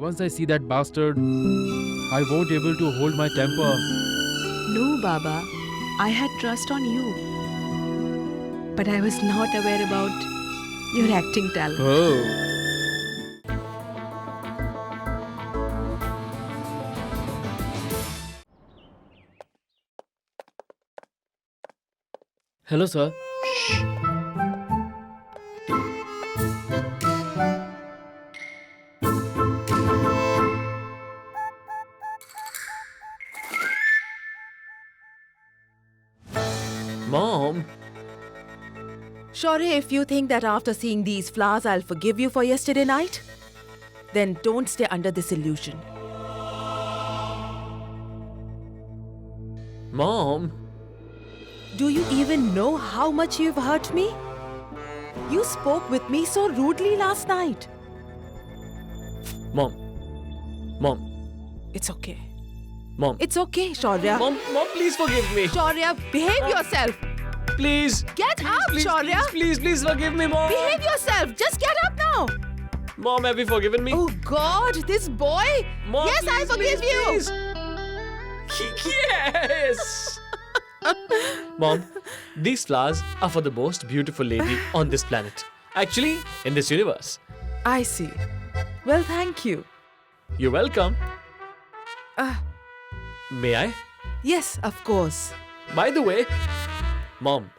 Once I see that bastard, I won't able to hold my temper. No, Baba. I had trust on you. But I was not aware about your acting talent. Oh. Hello, sir. Mom, Shaurya, if you think that after seeing these flowers I'll forgive you for yesterday night, then don't stay under this illusion. Mom, Do you even know how much you've hurt me? You spoke with me so rudely last night. Mom, Mom, It's okay. Mom, It's okay, Shaurya. Mom, please forgive me. Shaurya, behave yourself. Please. Get up, please, Shaurya. please forgive me, Mom. Behave yourself. Just get up now. Mom, have you forgiven me? Oh God, this boy. Mom, Yes, I please, forgive you. please. Yes. Mom, these flowers are for the most beautiful lady on this planet. Actually, in this universe. I see. Well, thank you. You're welcome. Ah, May I? yes, of course. By the way, Mom,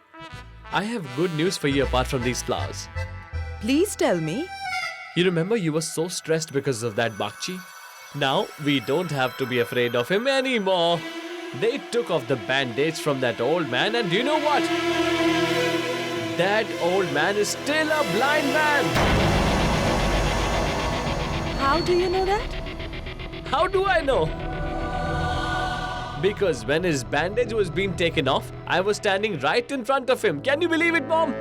I have good news for you apart from these flowers. Please tell me. You remember you were so stressed because of that Bakchi? Now we don't have to be afraid of him anymore. They took off the bandage from that old man, and do you know what? That old man is still a blind man. How do you know that? How do I know? Because when his bandage was being taken off, I was standing right in front of him. Can you believe it, Mom?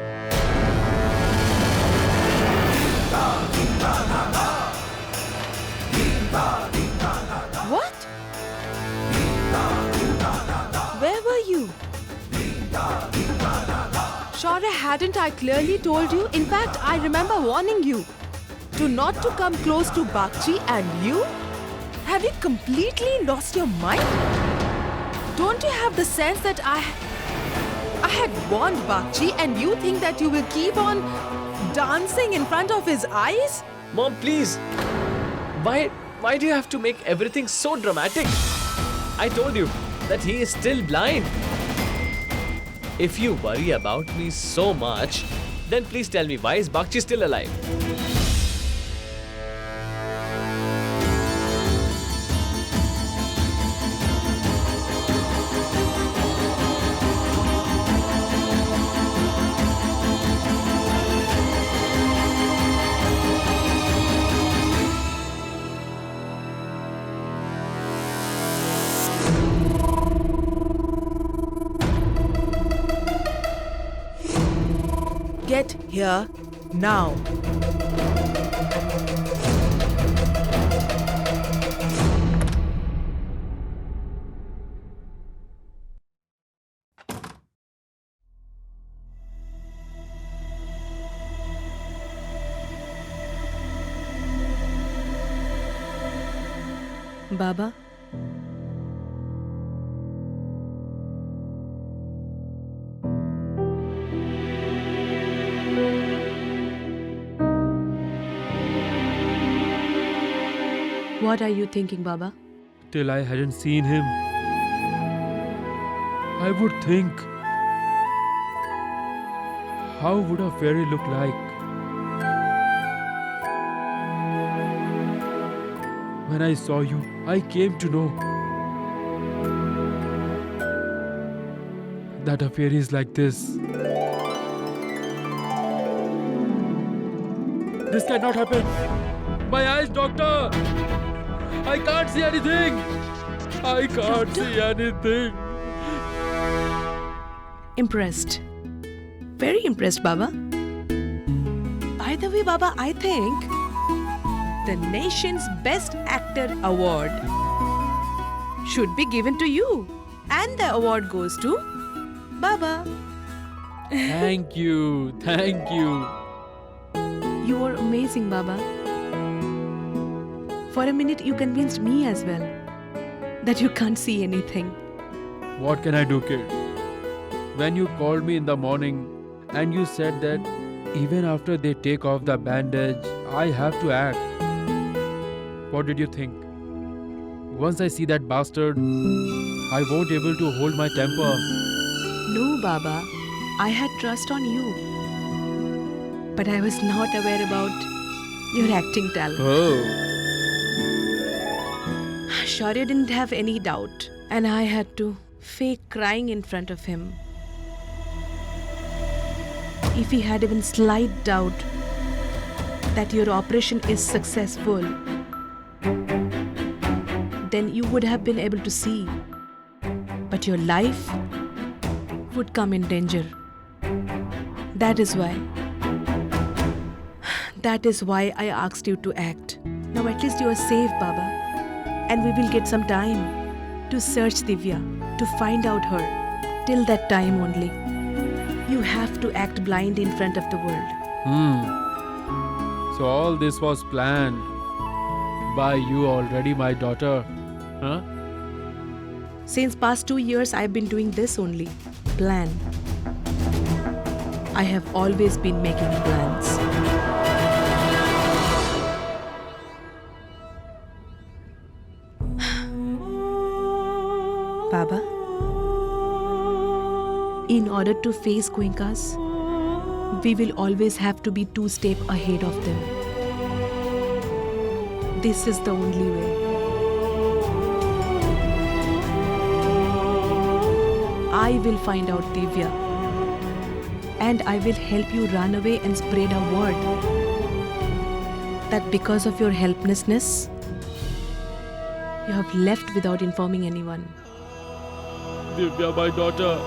What? Where were you? Shaurya, hadn't I clearly told you? In fact, I remember warning you to not to come close to Bakchi, and you? Have you completely lost your mind? Don't you have the sense that I had warned Bakchi, and you think that you will keep on dancing in front of his eyes? Mom, please. Why do you have to make everything so dramatic? I told you that he is still blind. If you worry about me so much, then please tell me, why is Bakchi still alive? Get here now. Baba, what are you thinking, Baba? Till I hadn't seen him, I would think, how would a fairy look like? When I saw you, I came to know that a fairy is like this. This cannot happen. My eyes, doctor! I can't see anything! I can't see anything! Impressed. Very impressed, Baba. By the way, Baba, I think the nation's Best Actor award should be given to you. And the award goes to Baba. Thank you, thank you. You are amazing, Baba. For a minute, you convinced me as well that you can't see anything. What can I do, kid? When you called me in the morning and you said that even after they take off the bandage, I have to act. What did you think? Once I see that bastard, I won't able to hold my temper. No, Baba. I had trust on you. But I was not aware about your acting talent. Oh. Shaurya didn't have any doubt, and I had to fake crying in front of him. If he had even slight doubt that your operation is successful, then you would have been able to see. But your life would come in danger. That is why I asked you to act. Now at least you are safe, Baba. And we will get some time to search Divya, to find out her. Till that time only, you have to act blind in front of the world. So all this was planned by you already, my daughter. Huh? Since past 2 years, I've been doing this only. Plan. I have always been making plans. Baba, in order to face Goenkas, we will always have to be 2 steps ahead of them. This is the only way. I will find out Divya, and I will help you run away and spread a word that because of your helplessness, you have left without informing anyone. Divya, my daughter.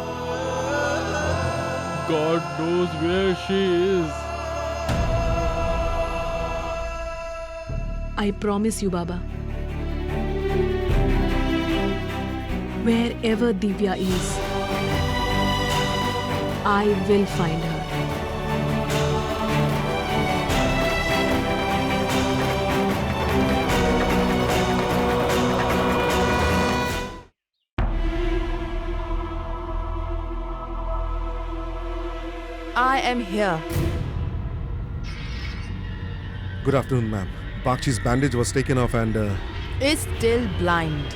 God knows where she is. I promise you, Baba. Wherever Divya is, I will find her. I am here. Good afternoon, ma'am. Bakchi's bandage was taken off and Is still blind.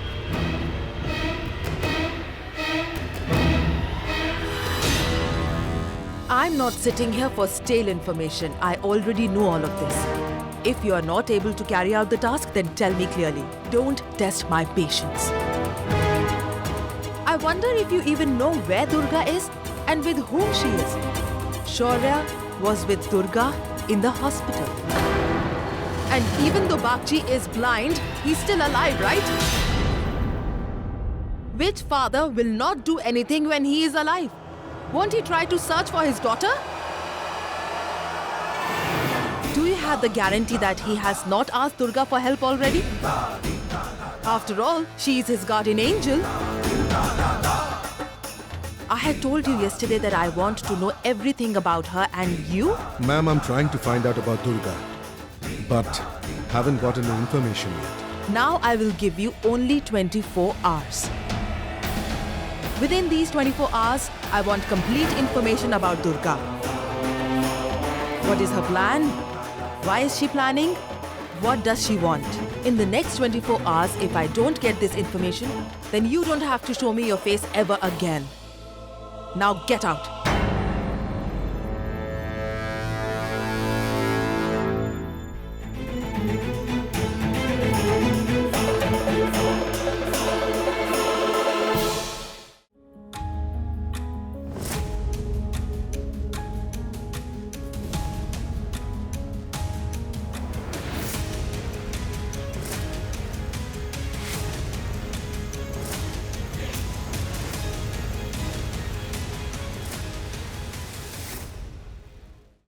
I'm not sitting here for stale information. I already know all of this. If you are not able to carry out the task, then tell me clearly. Don't test my patience. I wonder if you even know where Durga is and with whom she is. Shaurya was with Durga in the hospital. And even though Bakchi is blind, he's still alive, right? Which father will not do anything when he is alive? Won't he try to search for his daughter? Do you have the guarantee that he has not asked Durga for help already? After all, she is his guardian angel. I had told you yesterday that I want to know everything about her, and you? ma'am, I'm trying to find out about Durga, but haven't gotten the information yet. Now I will give you only 24 hours. Within these 24 hours, I want complete information about Durga. What is her plan? Why is she planning? What does she want? In the next 24 hours, if I don't get this information, then you don't have to show me your face ever again. Now get out.